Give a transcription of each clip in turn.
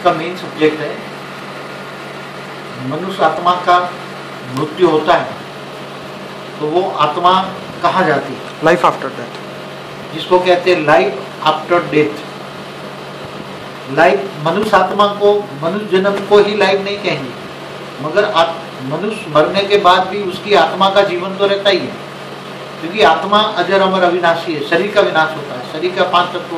का main subject है। मनुष्य आत्मा का मृत्यु होता है तो वो आत्मा कहाँ जाती है? लाइफ आफ्टर डेथ, जिसको कहते हैं लाइफ आफ्टर डेथ। लाइफ, मनुष्य आत्मा को, मनुष्य जन्म को ही लाइफ नहीं कहेंगे, मगर मनुष्य मरने के बाद भी उसकी आत्मा का जीवन तो रहता ही है, क्योंकि आत्मा अजर अमर अविनाशी है। शरीर का विनाश होता है, शरीर का 5 तत्व,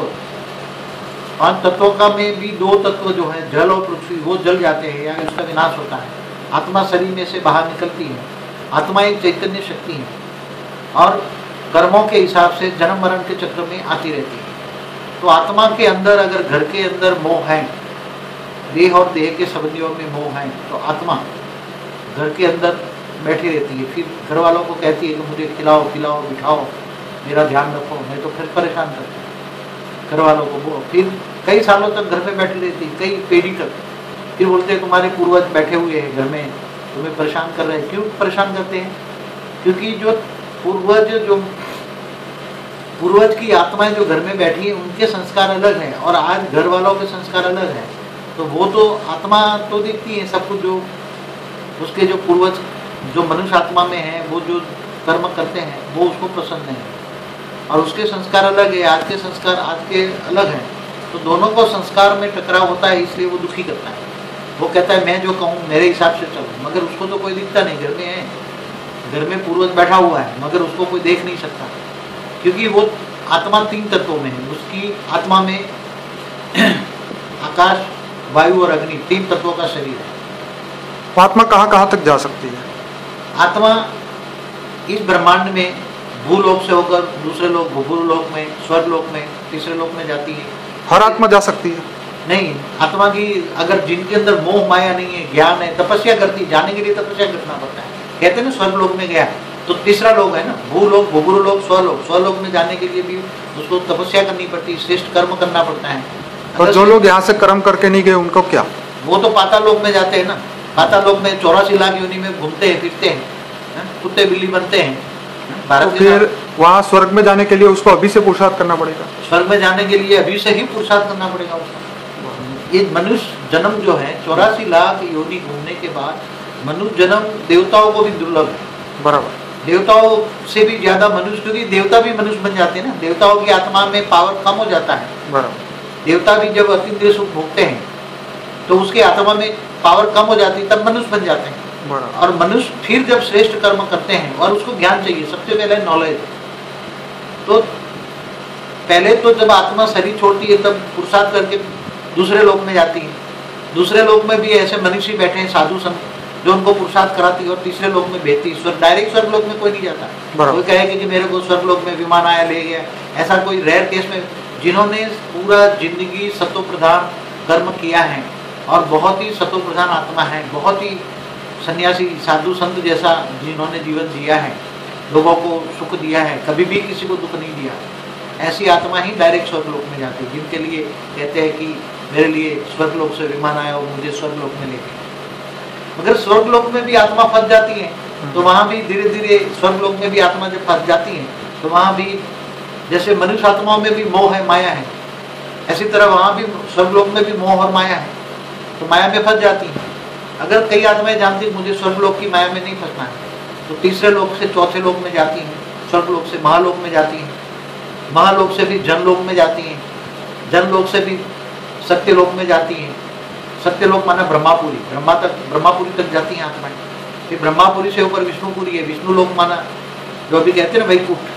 5 तत्वों का में भी 2 तत्व जो है जल और पृथ्वी, वो जल जाते हैं या उसका विनाश होता है। आत्मा शरीर में से बाहर निकलती है। आत्मा एक चैतन्य शक्ति है और कर्मों के हिसाब से जन्म मरण के चक्र में आती रहती है। तो आत्मा के अंदर अगर घर के अंदर मोह है, देह और देह के संबंधियों में मोह है, तो आत्मा घर के अंदर बैठी रहती है। फिर घर वालों को कहती है कि मुझे खिलाओ पिलाओ बिठाओ, मेरा ध्यान रखो, मैं तो फिर परेशान करती हूँ घर वालों को। वो फिर कई सालों तक घर पे बैठी रहती, कई पीढ़ी तक। फिर बोलते हैं तुम्हारे पूर्वज बैठे हुए हैं घर में, तुम्हें परेशान कर रहे हैं। क्यों परेशान करते हैं? क्योंकि जो पूर्वज की आत्माएं जो घर में बैठी है, उनके संस्कार अलग हैं और आज घर वालों के संस्कार अलग हैं। तो वो तो आत्मा तो दिखती है सब कुछ, जो उसके जो पूर्वज जो मनुष्य आत्मा में है, वो जो कर्म करते हैं वो उसको पसंद नहीं है और उसके संस्कार अलग है, आज के संस्कार आज के अलग हैं। तो दोनों को संस्कार में टकराव होता है, इसलिए वो दुखी करता है। वो कहता है मैं जो कहूँ मेरे हिसाब से चलो, मगर उसको तो कोई दिखता नहीं। घर में है, घर में पूर्वज बैठा हुआ है, मगर उसको कोई देख नहीं सकता, क्योंकि वो आत्मा 3 तत्वों में है। उसकी आत्मा में आकाश, वायु और अग्नि 3 तत्वों का शरीर है। तो आत्मा कहाँ कहाँ तक जा सकती है? आत्मा इस ब्रह्मांड में भूलोक से होकर दूसरे लोक, भूभुव लोक में, स्वर्ग लोक में, तीसरे लोक में जाती है। हर आत्मा जा सकती है? नहीं, आत्मा की अगर जिनके अंदर मोह माया नहीं है, ज्ञान है, तपस्या करती, जाने के लिए तपस्या करना पड़ता है। कहते हैं ना स्वर्ग लोक में गया, तो तीसरा लोक है ना, भूलोक, भूभुव लोक, स्वलोक। स्वलोक में जाने के लिए भी उसको तपस्या करनी पड़ती है, श्रेष्ठ कर्म करना पड़ता है। और जो लोग यहाँ से कर्म करके नहीं गए उनको क्या? वो तो पाताल लोक में जाते हैं ना। पाताल लोक में 84 लाख योनि में घूमते हैं, फिरते हैं, कुत्ते बिल्ली बनते हैं। तो फिर वहाँ स्वर्ग में जाने के लिए उसको अभी से पुरुषार्थ करना पड़ेगा? स्वर्ग में जाने के लिए अभी से ही पुरुषार्थ करना पड़ेगा उसको। ये मनुष्य जन्म जो है 84 लाख योनि घूमने के बाद मनुष्य जन्म देवताओं को भी दुर्लभ है। बराबर, देवताओं से भी ज्यादा मनुष्य, क्योंकि देवता भी मनुष्य बन जाते हैं ना। देवताओं की आत्मा में पावर कम हो जाता है। बराबर, देवता भी जब अतीन्द्रिय सुख भोगते हैं तो उसके आत्मा में पावर कम हो जाती है, तब मनुष्य बन जाते हैं। और मनुष्य फिर जब श्रेष्ठ कर्म करते हैं और उसको ज्ञान चाहिए, सबसे पहले नॉलेज। तो पहले तो जब आत्मा शरीर छोड़ती है तब पुरुषार्थ करके दूसरे लोक में जाती है। दूसरे लोक में भी ऐसे मनुष्य बैठे हैं, साधु संत, जो उनको पुरुषार्थ कराती है और तीसरे लोक में भेजती है। स्वर्ग, डायरेक्ट स्वर्ग लोक में कोई नहीं जाता। कोई कहेगा कि मेरे को स्वर्ग लोक में विमान आया ले गया, ऐसा कोई रेयर केस में। जिन्होंने पूरा जिंदगी सत्व प्रधान कर्म किया है और बहुत ही सत्व प्रधान आत्मा है, बहुत ही सन्यासी साधु संत जैसा जिन्होंने जीवन जिया है, लोगों को सुख दिया है, कभी भी किसी को दुख नहीं दिया, ऐसी आत्मा ही डायरेक्ट स्वर्ग लोक में जाती है। जिनके लिए कहते हैं कि मेरे लिए स्वर्ग लोक से विमान आया और मुझे स्वर्ग लोक में ले गया। मगर स्वर्ग लोक में भी आत्मा फंस जाती है, तो वहाँ भी धीरे धीरे स्वर्ग लोक में भी आत्मा जब फंस जाती है तो वहाँ भी जैसे मनुष्य आत्माओं में भी मोह है, माया है, ऐसी तरह वहाँ भी स्वर्ग लोक में भी मोह और माया है, तो माया में फंस जाती है। अगर कई आत्माएं जानती मुझे स्वर्ग लोक की माया में नहीं फंसना है, तो तीसरे लोक से चौथे लोक में जाती हैं, स्वर्ग लोक से महालोक में जाती हैं, महालोक से भी जनलोक में जाती हैं, जनलोक से भी सत्यलोक में जाती हैं। सत्यलोक माना ब्रह्मापुरी, ब्रह्मापुरी तक जाती हैं आत्माएं। फिर ब्रह्मापुरी से ऊपर विष्णुपुरी है, विष्णु लोक माना जो अभी कहते हैं ना वैकुंठ,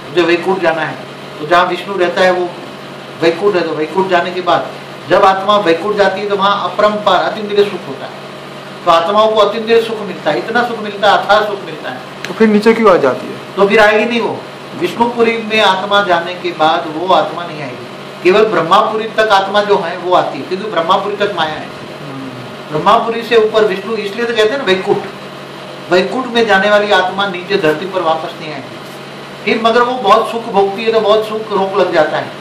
मुझे वैकुंठ जाना है, तो जहाँ विष्णु रहता है वो वैकुंठ है। तो वैकुंठ जाने के बाद जब आत्मा वैकुंठ जाती है तो वहाँ अपरंपार अतीन्द्रिय सुख होता है। तो आत्माओं को अतीन्द्रिय सुख मिलता है, इतना सुख मिलता है, अथाह सुख मिलता है। तो फिर नीचे क्यों आ जाती है? तो फिर आएगी नहीं वो। विष्णुपुरी में आत्मा जाने के बाद वो आत्मा नहीं आएगी, केवल ब्रह्मापुरी तक आत्मा जो है वो आती है, क्योंकि ब्रह्मापुरी तक माया है। ब्रह्मापुरी से ऊपर विष्णु, इसलिए तो कहते हैं ना वैकुंठ। वैकुंठ में जाने वाली आत्मा नीचे धरती पर वापस नहीं आएगी। फिर मगर वो बहुत सुख भोगती है तो बहुत सुख रोक लग जाता है,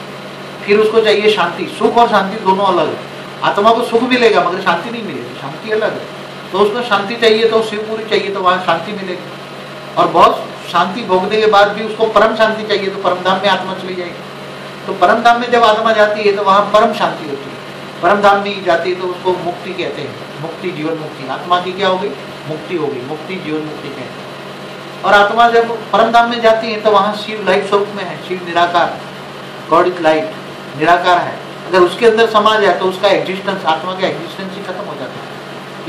फिर उसको चाहिए शांति। सुख और शांति दोनों अलग है। आत्मा को सुख मिलेगा मगर शांति नहीं मिलेगी, शांति अलग है। तो उसको शांति चाहिए तो शिवपुरी चाहिए तो वहाँ शांति मिलेगी, और बहुत शांति भोगने के बाद भी उसको परम शांति चाहिए तो परमधाम में आत्मा चली जाएगी। तो परमधाम में जब आत्मा जाती है तो वहाँ परम शांति होती है। परम धाम नहीं जाती तो उसको मुक्ति कहते हैं, मुक्ति जीवन मुक्ति। आत्मा की क्या हो गई? मुक्ति हो गई, मुक्ति जीवन मुक्ति कहते हैं। और आत्मा जब परम धाम में जाती है तो वहाँ शिव लाइट स्वरूप में है, शिव निराकार, गॉड इज लाइट, निराकार है। अगर उसके अंदर समा जाए तो उसका एग्जिस्टेंस, आत्मा का एग्जिस्टेंस ही खत्म हो जाता है।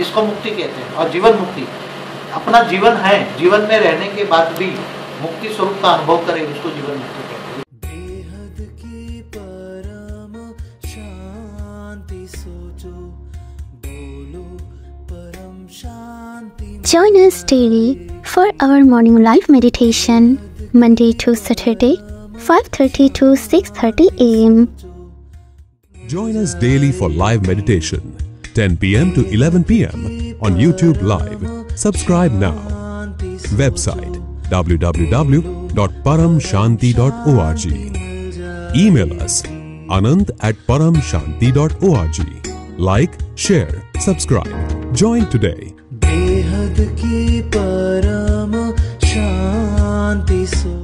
इसको मुक्ति कहते हैं। और जीवन मुक्ति, अपना जीवन है, जीवन में रहने के बाद भी मुक्ति स्वरूप का अनुभव करे, उसको जीवन मुक्ति कहते हैं। बेहद की परम शांति सोचो, बोलो परम शांति। Join us daily for our morning live meditation, Monday to Saturday, 5:30 to 6:30 a.m. Join us daily for live meditation, 10 p.m. to 11 p.m. on YouTube Live. Subscribe now. Website www.paramshanti.org. Email us anand@paramshanti.org. Like, share, subscribe. Join today. बेहद की परम शांति सो